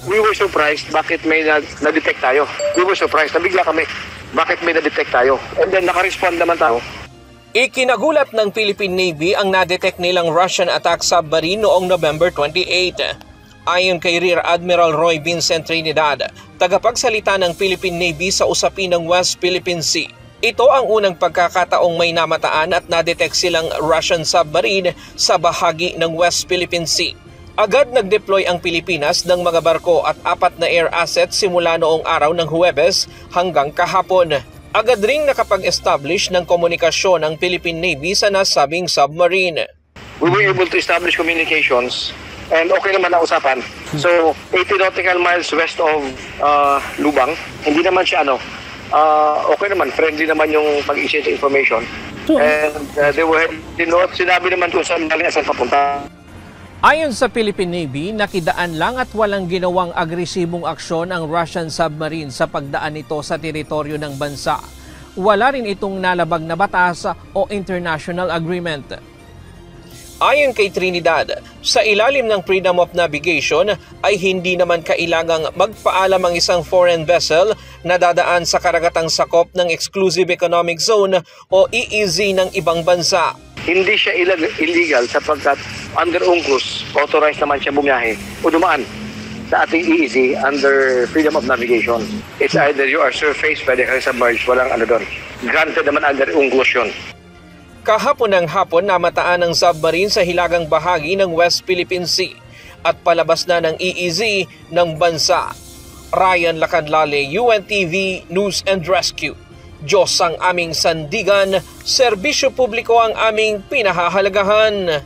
We were surprised bakit may na-detect tayo. We were surprised, nabigla kami bakit may na-detect tayo. And then naka-respond naman tayo. Ikinagulat ng Philippine Navy ang na-detect nilang Russian attack submarine noong November 28. Ayon kay Rear Admiral Roy Vincent Trinidad, tagapagsalita ng Philippine Navy sa usapin ng West Philippine Sea, ito ang unang pagkakataong may namataan at na-detect silang Russian submarine sa bahagi ng West Philippine Sea. Agad nag-deploy ang Pilipinas ng mga barko at 4 na air assets simula noong araw ng Huwebes hanggang kahapon. Agad ring nakapag-establish ng komunikasyon ang Philippine Navy sa nasabing submarine. We were able to establish communications and okay naman ang usapan. So 80 nautical miles west of Lubang, hindi naman siya okay naman, friendly naman yung pag-i-share information. And they were, sinabi naman kung saan papunta. Ayon sa Philippine Navy, nakidaan lang at walang ginawang agresibong aksyon ang Russian submarine sa pagdaan nito sa teritoryo ng bansa. Wala rin itong nalabag na batas o international agreement. Ayon kay Trinidad, sa ilalim ng Freedom of Navigation ay hindi naman kailangang magpaalam ang isang foreign vessel na dadaan sa karagatang sakop ng Exclusive Economic Zone o EEZ ng ibang bansa. Hindi siya illegal sapagkat under UNCLOS, authorized naman siya bumiyahe o dumaan sa ating EEZ under Freedom of Navigation. It's either you are surface, pwede kang submerged, walang doon. Granted naman under UNCLOS yun. Kahapon ng hapon namataan ang submarine sa hilagang bahagi ng West Philippine Sea at palabas na ng EEZ ng bansa. Ryan Lacadlale, UNTV News and Rescue. Diyos ang aming sandigan, serbisyo publiko ang aming pinahahalagahan.